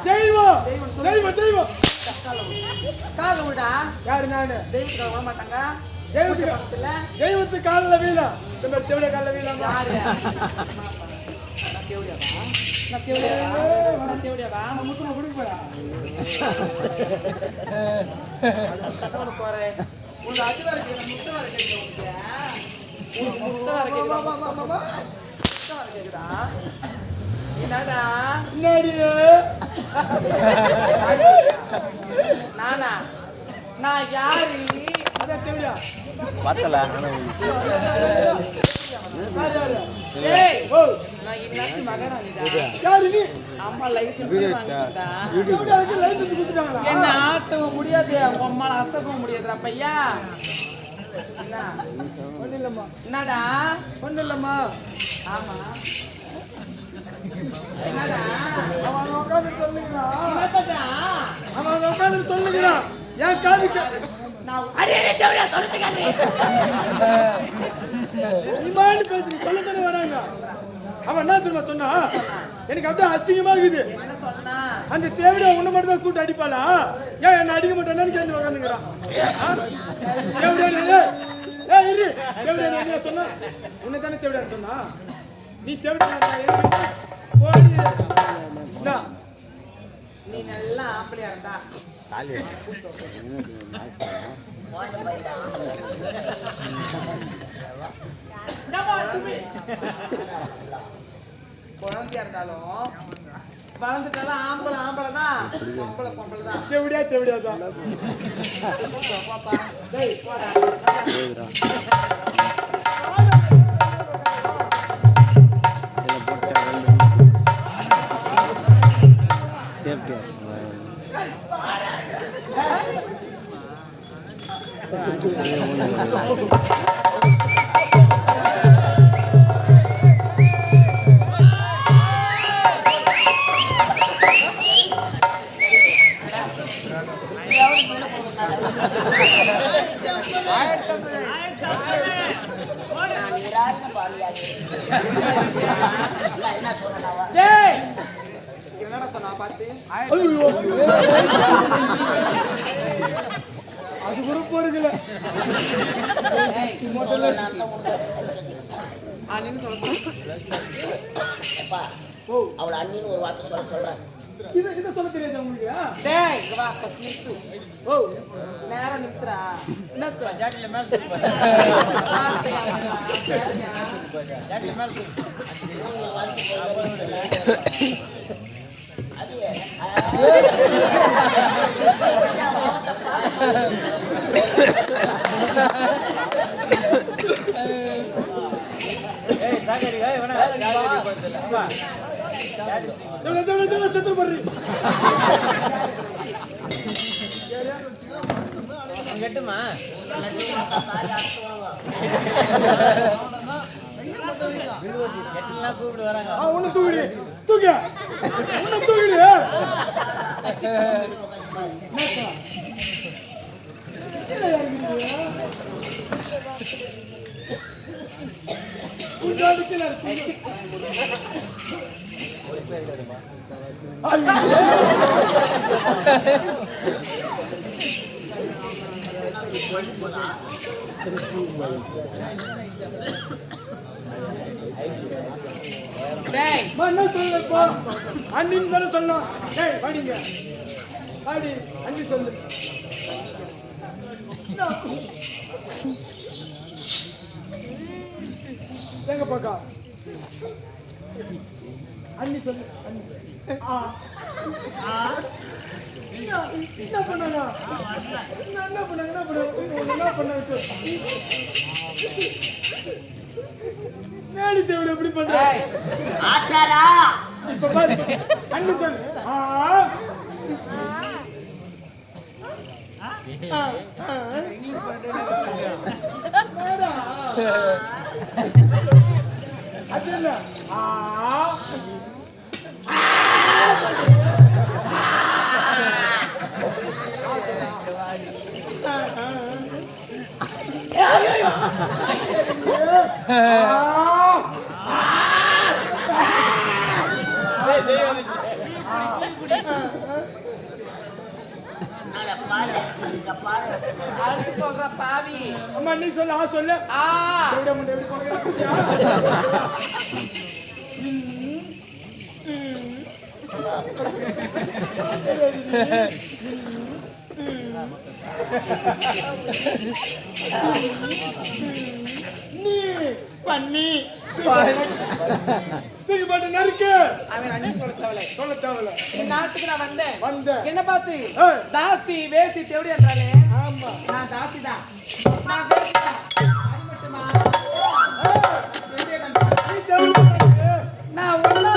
தெய்வம் தெய்வம் தெய்வம் கால விடா யாரு நானு தெய்வத்துக்கு வர மாட்டாங்க தெய்வத்து காலில் வீணா இந்த தெவிட காலில் வீணா யாரு நான் தேவடியாவா முத்துமா குடிக்க போறா போறேன் உங்க அது வர முட்டை வர கேட்குறா முட்டை வர கேட்குறா என்னடா நானா நான் யாரு அதான் தெவிடா பார்த்தல நான் இன்னாச்சு மகராணிடா யாரு நீ அம்மா லைசென்ஸ் வாங்கிட்டா லைசென்ஸ் கொடுத்துட்டாங்களா என்ன ஆட்டவும் முடியாது அம்மால அசக்கவும் முடியாதுடா பையா என்ன ஒண்ணு இல்லம்மா என்னடா ஒண்ணு இல்லம்மா ஆமா என்னடா அவன் உட்காந்து சொல்லுகிறான் என்னடா அவன் உட்காந்து சொல்லுகிறான் என் காது நான் அடியே தேவடா சொல்லுங்க இமான்னு பேசி சொல்லத்தானே வராங்க அவன் என்ன தெரியுமா சொன்னா எனக்கு அப்படியே அசிங்கமா இருக்குது என்ன சொன்னா அந்த தேவடியா உன்னை மட்டும் தான் கூட்டு அடிப்பாளா ஏன் என்ன அடிக்க மாட்டானு கேட்டு உட்காந்துங்கிறான் தேவடியா இரு தேவடியா என்ன சொன்னா உன்னை தானே தேவடியா சொன்னா நீ தேவடியா போடி என்ன நீ நல்லா ஆம்பளையா இருந்தா குழந்தையா இருந்தாலும் வளர்ந்துட்டாலும் ஆம்பளை தான் பொம்பளை தான் தேவடியா தான் பாப்பா டேய் போடா சேஃப்டி டேய் என்னடா சொன்னா பாத்து அது கூட போறீங்கல அண்ணின்னு சொல்ல அவளை அண்ணின்னு ஒரு வார்த்தை சொல்றேன் இத சொல்ல தெரியாது உங்களுக்கு டேய் இங்க வா நிறுத்து ஓ நேரா நிறுத்துடா என்னத்த ஜாட்டில மேல ஜாட்டில மேல ஏய் சாகரி ஏய் வேணா ஜாட்டி போடுதல அப்பா தேவடியா செத்து போறீ கெட்டுமா கெட்டுலாம் கூப்பிட்டு வராங்க உன்னை தூக்கிடு உன்னை தூக்கிடு டேய் என்ன சொல்லு அண்ணின்னு தானே சொல்லலாம் டேய் பாடிங்க பாடி அண்ணி சொல்லு எங்க பாக்கா அண்ணி சொல்லு அண்ணி என்ன பண்ணாங்க என்ன பண்ணாங்க மேடி தேவடி எப்படி பண்ற ஆச்சாரா இப்ப பாரு அண்ணி சொல்லு அது இல்ல அட பாரு, இதுக்கு பாரு. அதுக்கு சொல்ற பாவி. அம்மா நீ சொல்லு சொல்லு ஆ தேவடியா முண்டை எப்படி போகிறேன் நீ பண்ணி தூக்கி போட்டு நறுக்கு அவன் அண்ணி சொல்ல தேவையில்லை. சொல்ல தேவையில்ல இந்த நாட்டுக்கு நான் வந்தேன். வந்தேன். என்ன பார்த்து ஏய். தாசி வேசி தேவடி என்றாலே ஆமா நான் தாசி தான். நான் வேசி தான். அது மட்டுமா? வேண்டிய கண்டா. நீ தேவடியா நான் ஒண்ணா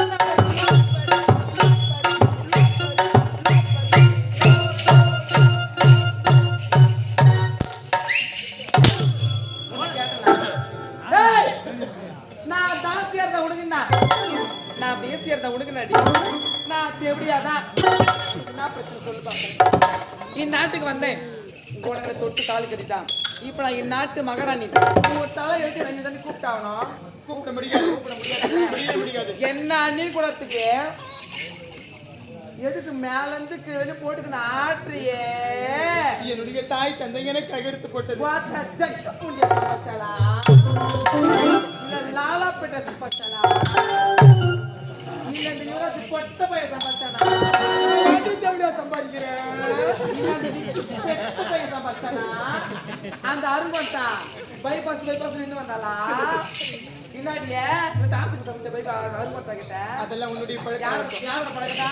நான் தாசியா இருந்த உனக்குண்ணா நான் வேசியா இருந்த உனக்குண்ணாடி நான் தேவடியாதான் என்ன பிரச்சனை சொல்லு பார்ப்போம். இந்நாட்டுக்கு வந்தேன் உனக்கு தொட்டு தாலி கட்டிட்டான். இப்ப நான் இந்நாட்டு மகாராணி ஒரு தலை எடுத்து ரெண்டு தண்ணி கூப்பிட்டாகணும். கூப்பிட முடியாது என்ன அண்ணீர் குளத்துக்கு எதுக்கு மேல இருந்து கீழே போட்டுக்கின ஆற்றியே என்னுடைய தாய் தந்தை எனக்கு அகெடுத்து போட்டது லாலாப்பேட்டை சம்பாதிச்சாளா இல்ல இந்த யுவராஜ் பொட்ட பையன் சம்பாதிச்சானா தேவடியா சம்பாதிக்கிறேன் இல்ல அந்த பெட்ட பையன் சம்பாதிச்சானா அந்த அருங்கொண்டா பைபாஸ் நின்று வந்தாளா இன்னாடிய டாக்டருக்கு சமைச்ச பைபாஸ் அருங்கொண்டா கிட்ட அதெல்லாம் உன்னுடைய யாரோட பழக்கடா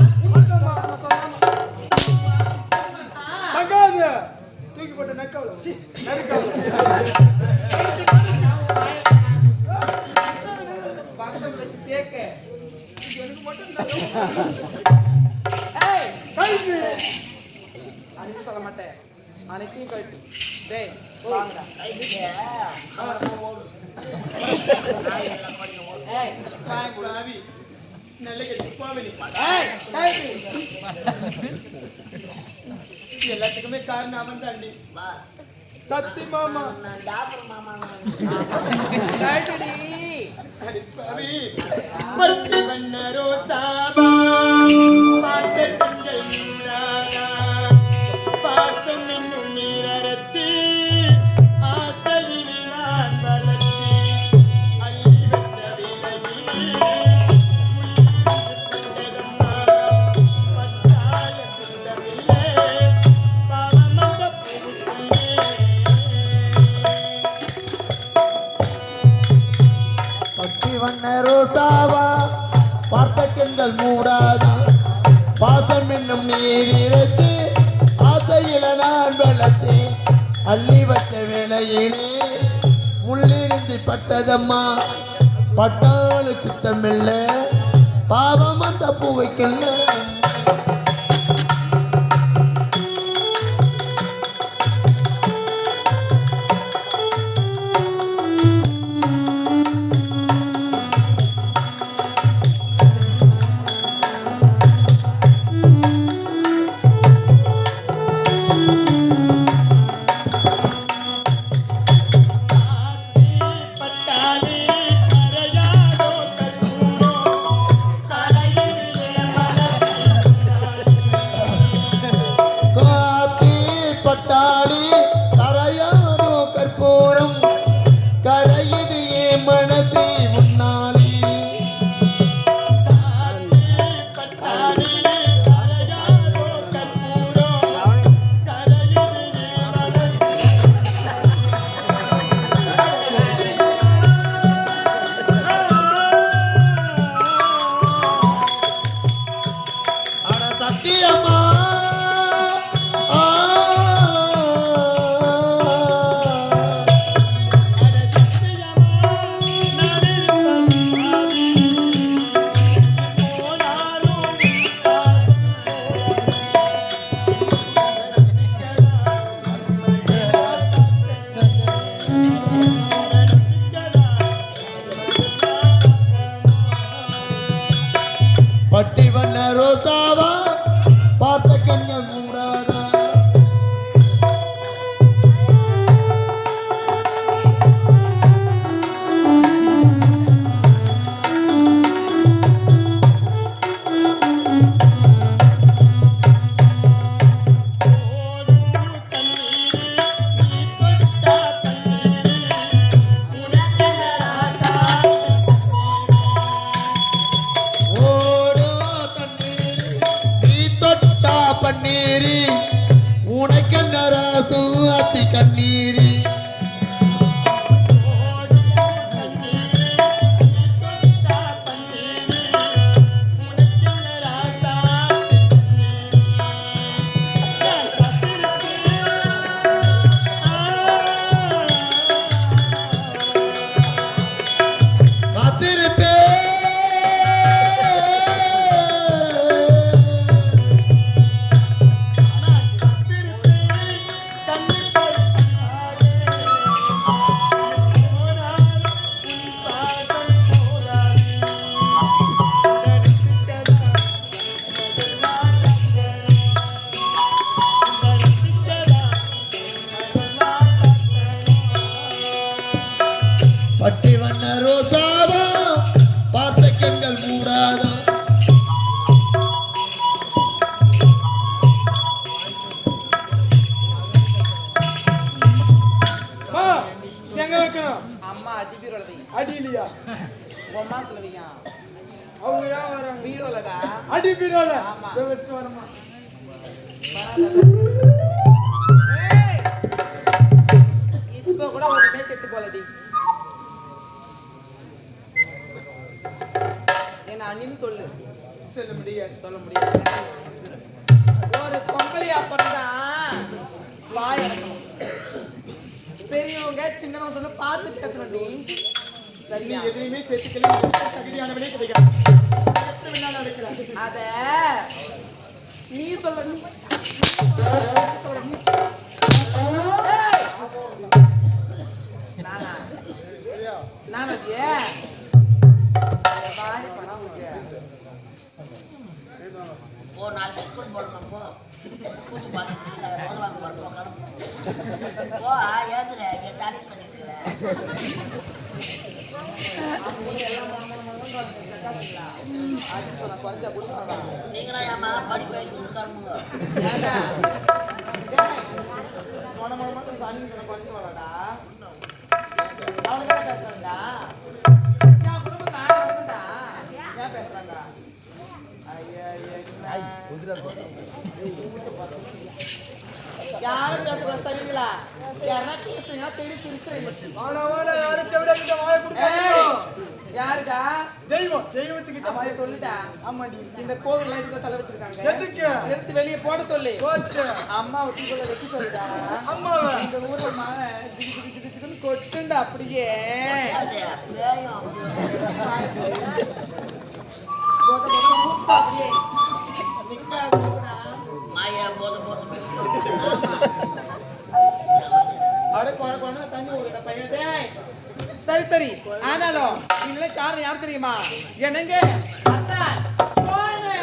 தகாது தூக்கி போட்ட நக்கவல பக்கத்துல வச்சு கேக்க எனக்கு மட்டும் அன்னைக்கு சொல்ல மாட்டேன் அன்னைக்கும் கழித்து டேய் வாங்கடா ஏய் வாங்க ராவி நல்ல கட்டி பாவலி ஏய் எல்லாத்துக்குமே காரணம் அவன் தாண்டி வா. சத்தி மாமா நான் டாக்டர் மாமா கைட்டடி அடி பாவி பட்டி வண்ண ரோசாபா பாட்டு கண்கள் நீரானா பாசம் இன்னும் நீரச்சி ஆசையில் நான் வளர்த்தி அள்ளி வச்ச விலையிலே உயிரிழந்ததம்மா பத்தாய குந்தமில்லே பாவமந்த பூக்களே பட்டி வண்ண ரோசாவா பார்த்த கண்கள் மூடாதா பாசம் என்னும் நீர் இறந்து ஆசையில நான் வளர்த்தேன் அள்ளி வச்ச வேளையிலே முள்ளிருந்து பட்டதம்மா பட்டாளு குத்தமில்ல பாவம் அந்த பூவைக்கல்ல பட்டாளி கரையாடோ கற்பூரோ கரையிலே காத்தி பட்டாளி கரையாதோ கற்பூரம் கரையுது ஏ மனதி முன்னாளி பட்டாளி கரையாடோ கற்பூரோ கரையிலே அட சத்தியம்மா ஆ பட்டி வண்ண ரோசாவா பார்த்த கண்கள் மூடாதா அடி பீரோல ஆமா. வெஸ்ட் வரமா ஏய், இப்ப கூட ஒண்ணுமே கெட்டு போலடி. என்ன அண்ணின்னு சொல்லு. சொல்ல முடியாது. சொல்ல முடியாது. ஒரு பொம்பளை அப்புறம்தான் வாய் அடக்கணும். பெரியவங்க சின்னவங்க சொல்ல பார்த்து பேசணும்டி. நீ சரியா? எதையுமே சேர்த்துக்கல, தகுதியானவனே கிடையாது. எப்படி வேணாலும் நடக்கலாம். அத நீ சொல்ல நீ ஏய்! நானா நானா பாய் பணம் போ, 4 ஸ்கூல் போடணும் போ. கூட்டி பார்த்து முதல்வாங்க போகிறோம். போ, ஏதுல என் தாலி பண்ணிக்கிறேன். நீங்களா ஏமா படிப்பு கொடுக்காருங்க. யாரும் பேசக்கூடாது சரிங்களா? யாரா பேசுறீங்களா? தெரி சிரிச்சு வாடா வாடா, யாரும் தேவையில்லை, வாயை கொடுக்காதீங்க. யாருடா? தெய்வம், தெய்வத்துக்கிட்ட அவன் வாயை சொல்லிட்டா. ஆமாடி. இந்த கோவில் எதுக்கு தலை வச்சிருக்காங்க? எதுக்கு? எடுத்து வெளியே போட சொல்லி. போச்சு. அம்மா வச்சுக்குள்ள வைக்க சொல்லிட்டா. அம்மாவை இந்த ஊர்ல மழை ஜிகு கொட்டுண்டா அப்படியே. அது பேயும் போத போத ஊத்து அப்படியே. நிக்காதுடா. மாயா போது போது அட கொண தண்ணி ஊத்துற பையன். டேய். சரி சரி. ஆனாலும் இதுல காரணம் யார் தெரியுமா? என்னங்க அத்தான் போனே.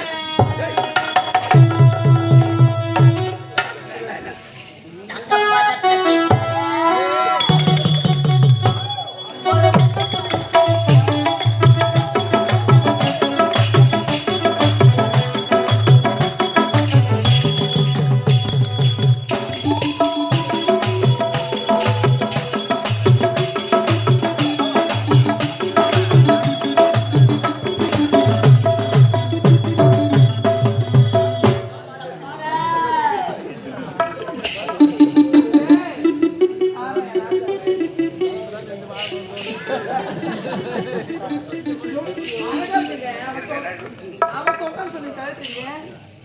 அவன் சொல்றான் சொல்லி கழட்டுங்க.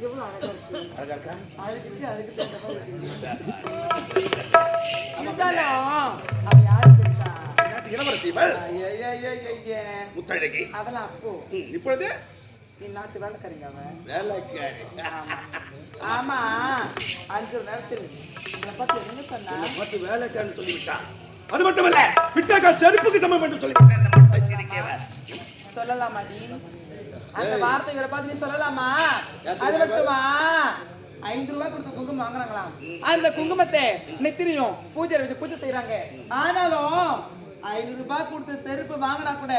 எவ்வளவு அழகா இருக்கு. அழகுக்கு அதுக்கு தகுந்த மாதிரி இருக்கு. இருந்தாலும் அவ யாரு தெரியுமா? இளவரசிகள் ஐயையையையே. முத்தழகி அதெல்லாம் அப்போ இப்பொழுது நீ நாட்டு வேலைக்காரிங்க அவன். வேலைக்காரி ஆமா. ஆமா 5 நேரத்தில் இதை பத்தி என்ன சொன்னா? பார்த்து வேலைக்காரன்னு சொல்லிவிட்டான். அது மட்டுமல்ல விட்டாக்கா செருப்புக்கு சமம் என்று சொல்லிவிட்டான். இந்த மட்டை சிரிக்கவ சொல்லலாமாடி? அந்த வார்த்தை இவரை பார்த்து நீ சொல்லலாமா? அது மட்டுமா 5 ரூபாய் கொடுத்து குங்குமம் வாங்குறாங்களாம். அந்த குங்குமத்தை நெத்திரியும் பூஜை வச்சு பூஜை செய்யறாங்க. ஆனாலும் 5 ரூபாய் கொடுத்து செருப்பு வாங்கினா கூட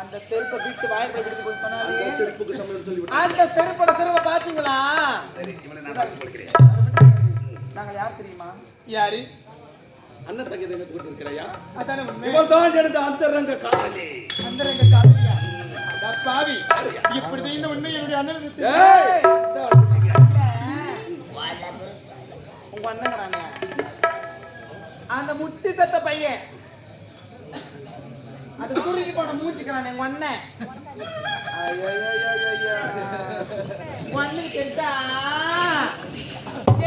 அந்த செருப்பை விட்டு வாயில விட்டு சொன்னாலே செருப்புக்கு சமம் என்று சொல்லிவிட்டான். அந்த செருப்போட செருப்பை பாத்தீங்களா? சரி இவனை நான் சொல்கிறேன். நாங்க யார் தெரியுமா? யாரு? அண்ணன் தங்கை எனக்கு கொண்டு இருக்கிறையா? அதானே உண்மை. இவர்தான் எனது அந்தரங்க காதலி. அந்தரங்க காதலியா? அடா பாவி, இப்படி இந்த உண்மை என்னுடைய அண்ணனுக்கு தெரியும். ஏய் உங்க அண்ணங்கிறாங்க அந்த முட்டி சத்த பையன், அது குறுகி போன மூச்சுக்கிறான் எங்க அண்ணன். ஒண்ணு தெரிஞ்சா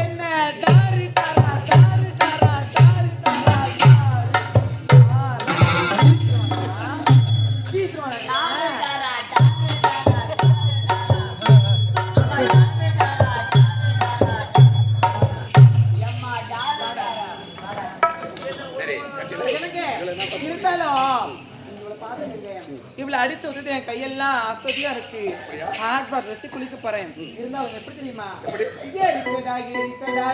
என்ன டாரி டாரா டாரி டாரா டாரி டாரா இவ்வளவு அடித்து விட்டுட்டு என் கையெல்லாம் அசதியா இருக்கு. ஹாட் வாட்டர் வச்சு குளிக்க போறேன். இருந்தாலும் எப்படி தெரியுமா? ஏறிக்கடா ஏறிக்கடா.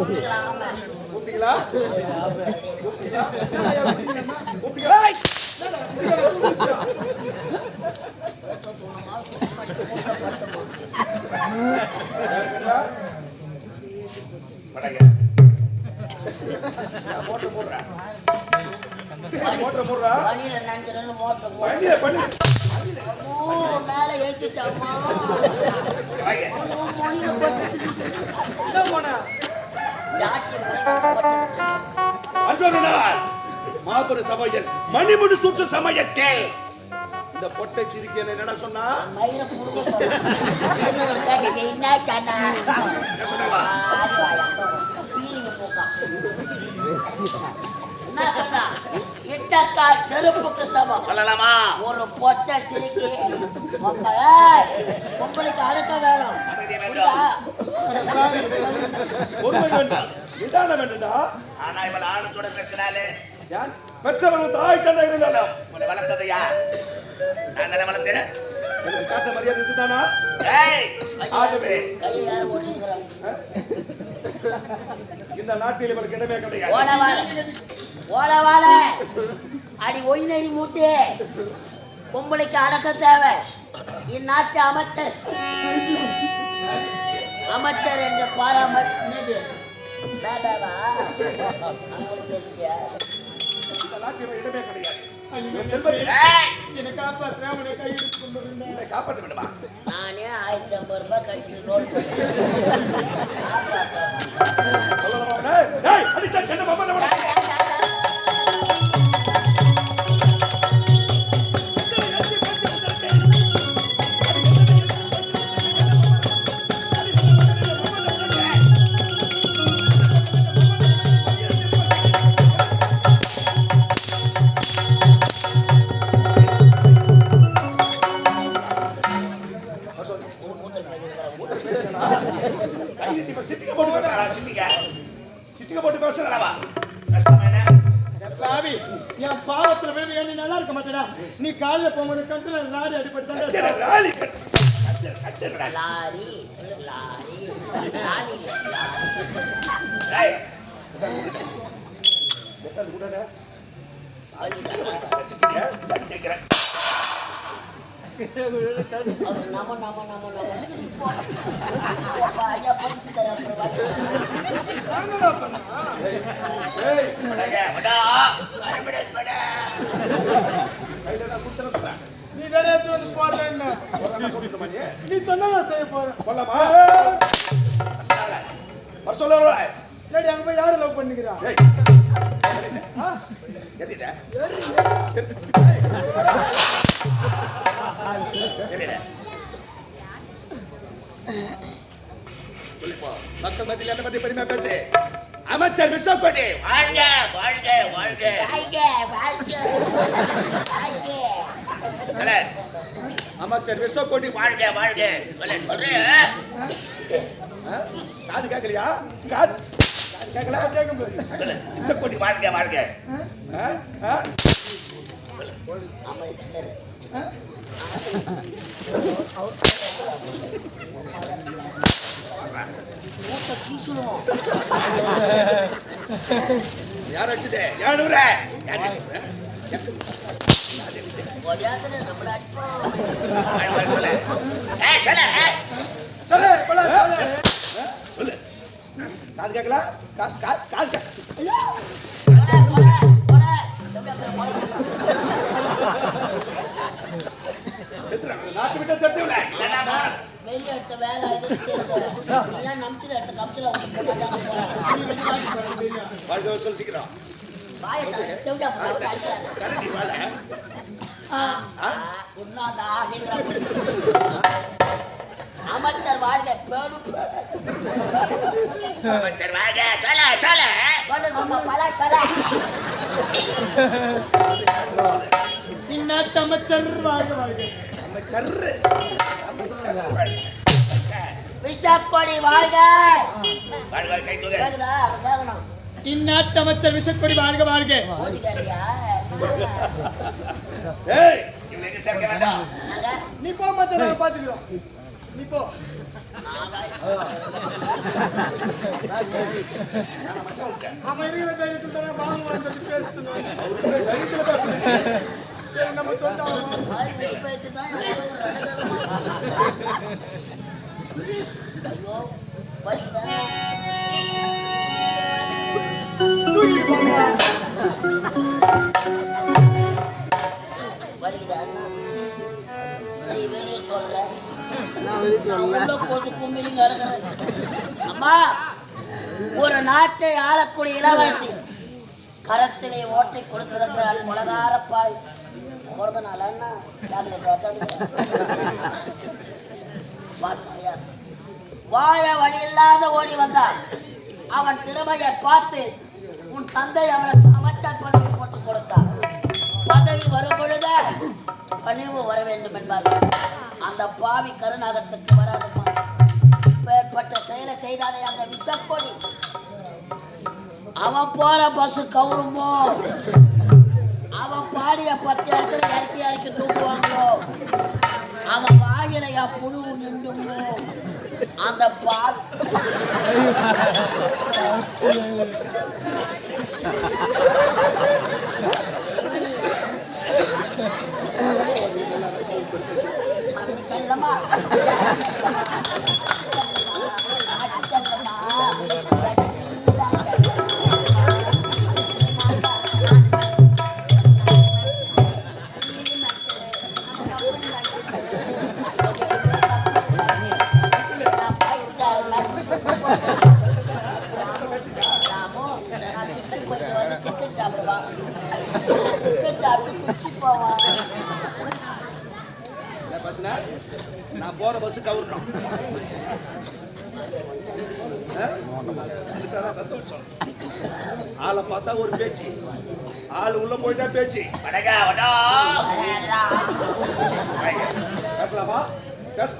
ஊத்திக்கலாமா? ஊத்திங்களா? ஊத்திங்களா? ஏய்! ஏத்தோ தூணமா, சுத்தமா, மூட்டை படுத்தமா. படங்க. நான் மோட்டர் போடுறேன். மோட்டர் போடுறா? பனியில நனைஞ்சிடன்னு மோட்டர் போ. பண்ணியா பண்ணு. அம்மோ, மேல ஏத்திட்டம்மா. வாங்க. மொழியில போட்டுட்டு என்ன போன ஜாக்கி மொழியில போட்டுட்டு. அன்பர்களால் மாபெரும் சமையல் மணிமுடி சுட்டு சமையத்தே இந்த பொட்டை சிரிக்க என்னடா சொன்னா மயிரை புடுங்க சொல்றேன். இன்னொரு கேட்டது, என்ன சொன்னா? என்ன சொன்னவா ஆடி வாயா. பீலிங்க போக்கா. என்ன சொன்னா? இட்டக்கா செருப்புக்கு சமம். சொல்லலாமா ஒரு பொட்டை சிரிக்கி பொம்பளைக்கு அடக்க வேணும். புரியுதா? பொறுமை வேண்டாம் நிதானம் வேண்டும்டா ஆனா இவள் ஆணத்தோட பேசினாலே யார் பெற்றவர்கள் தாய் தந்தை இருந்தாலும் உன்னை வளர்த்தது யார்? நான் தானே வளர்த்தேன். எனக்கு காட்ட மரியாதை இதுதானா ஏய், ஆகவே கையை யாரும் ஓட்டுங்கிறாங்க. இந்த நாட்டில் இவளுக்கு இடமே கிடையாது ஓட வாழ ஓட வாழ அடி ஒயினரி மூச்சு. பொம்பளைக்கு அடக்க தேவை. இந்நாட்டு அமைச்சர் அமைச்சர் என்ற பாராமட் இந்த நாட்டில் இடமே கிடையாது இவன் செல்வத்தில் ஏய், என்னை காப்பாற்ற உன்னை கையெடுத்து கொண்டு வந்தேன். என்னை காப்பாற்ற வேண்டுமா நானே 1050 ரூபாய் கட்டிட்டு நோட் சொல்லலாமா டேய், டேய், அடிச்சா என்ன மாமா நம்ம சிட்டிக்க போட்டு பேசுறா சிட்டிக்க போட்டு பேசுறா பேசாம என்ன? பாவி, என் பாவத்துல விழுந்து நீ நல்லா இருக்க மாட்டேடா. நீ காலையில போகும்போது கட்டுல லாரி அடிபட்டு அச்சடா, தான் ராலி கட்டுறா லாரி லாரி லாரி ஏய், எத்தனை கூடாத லாரி சிட்டிக்க, நான் கேட்கிறேன். அவர் நம்ம நம்ம நம்ம நம்ம இப்போ ஐயா பரிசு தர ஏய் படங்க, படா, அடிபடு, படா. கையில நான் குடுத்துற சொல்றேன் நீ வேற எடுத்து வந்து போடுற என்ன? போறானே சொல்லிட்டுமா நீ நீ சொன்னதான் செய்ய போறேன். போலாமா வர சொல்ல ஏடி அங்க போய் யாரை லவ் பண்ணிக்கிறா? ஏய் எதிரே மக்கள் மத்தியில் என்ன பத்தி பெருமையா பேசு அமைச்சர் விஸ்வகோடி வாழ்க, வாழ்க, வாழ்க. வாழ்க வாழ்க வாழ்க சொல்ல, அமைச்சர் விஸ்வகோடி வாழ்க, வாழ்க. சொல்ல, சொல்றேன். காது கேட்கலையா காது கேட்கல சொல்ல, விஸ்வகோடி வாழ்க, வாழ்க. அமைச்சர் மூட்டை கீசுடுவோம். யார் வச்சுது யார் ஊரே ஒடியாத்துல நம்மள அடிப்போம். சொல்ல, ஏய், சொல்ல, ஏய். சொல்லு சொல்லு காது கேட்கல காது போடா போடா போடா அப்படியே போடா. நாட்டு விட்டு தெரியும்ல என்னடா? வெளியே எடுத்த வேலை எதுவும் தெரியல. நீதான் நம்பிச்சு எடுத்த கப்சில வாழ்க்கை சொல்லி சீக்கிரம் வாயை தெவிடா போட்டு அடிக்கிறாங்க. கரடி வாழ உண்ணாதா அப்படிங்கிற அமைச்சர் வாழ்க பேணும் அமைச்சர் வாழ்க. சொல்ல, சொல்ல. சொல்லு நம்ம பல சொல்ல. இந்நாட்டு அமைச்சர் வாழ்க வாழ்க. அமைச்சர் விசாக்கொடி வாழ்க. வாழ்க, கை தூக்கு. கேக்குதா? அது கேட்கணும். இந்நாட்டு அமைச்சர் விஷக்கொடி வாழ்க வாழ்க. ஓட்டிக்காரியா? ஏய் இவனை எங்க சேர்க்க வேண்டாம். நாங்க நீ போ மச்சான், நாங்க பாத்துக்கிறோம். நீ போ. அவன் இருக்கிற தைரியத்தில் தானே வாங்குவான்னு சொல்லி பேசுறேன். சரி, நம்ம சொல்லிட்டோம். மாதிரி வெட்டி பேச்சு தான் என் உடம்பு ரணகலமா. ஐயோ வலிக்குதா? தூக்கிட்டு போங்க. வலிக்குதா? நீ வெளியே சொல்ல நான் உள்ள போட்டு கும்பிட்டு கிடக்குறேன். அம்மா, ஒரு நாட்டை ஆளக்கூடிய இளவரசி கரத்திலே ஓட்டை கொடுத்திருக்கிறாள். உலகாரப்பாய் பிறந்த நாள் என்ன பார்த்தாயா? வாழ வழி இல்லாத ஓடி வந்தான். அவன் திறமையை பார்த்து உன் தந்தை அவனுக்கு அமைச்சர் பதவி போட்டு கொடுத்தான். பதவி வரும் பொழுது பணிவு வர வேண்டும் என்பார்கள். அந்த பாவி கருநாகத்துக்கு வராதுமா. பேர்பட்ட செயலை செய்தாலே அந்த விஷப்பொடி அவன் போற பஸ் கவுருமோ, அவன் பாடிய 10 இடத்துல இறக்கி தூக்குவாங்களோ, அவன் வாயிலையா புழு நின்றுமோ, அந்த பால் செல்லமா நான் போற பஸ் கவரணும். சந்தோஷம். ஆளை பார்த்தா ஒரு பேச்சு, ஆள் உள்ள போயிட்டா பேச்சு. வடகா வடா பேசலாமா? பேச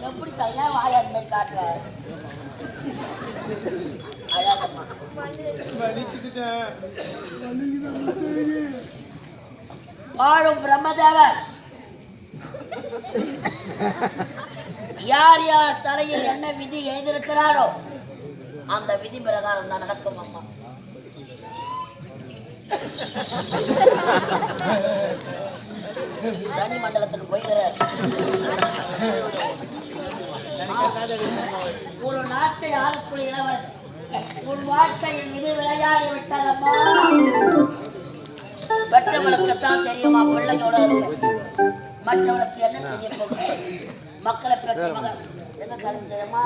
எப்படி தையா வாயா இந்த காட்டுற அழகம்மா வாழும் பிரம்மதேவர் யார் யார் தலையில் என்ன விதி எழுதியிருக்கிறாரோ அந்த விதி பிரகாரம் தான் நடக்கும். அம்மா சனி மண்டலத்துக்கு போய்கிறார். ஒரு நாட்டை ஆளக்கூடிய இளவரசி உன் வாழ்க்கையில் இது விளையாடி விட்டதம்மா. பெற்றவளுக்குத்தான் தெரியுமா பிள்ளையோட மற்றவளுக்கு என்ன தெரிய போகுது? மக்களை பெற்ற மகன் என்ன காரணம் தெரியுமா?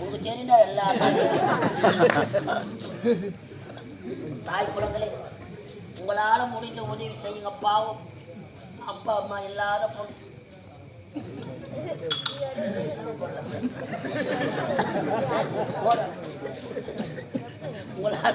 உங்களுக்கு தெரியுதா எல்லா தாய் குழந்தைகளே, உங்களால முடிஞ்ச உதவி செய்யுங்க. பாவம் அப்பா அம்மா இல்லாத பொண்ணு. உங்களால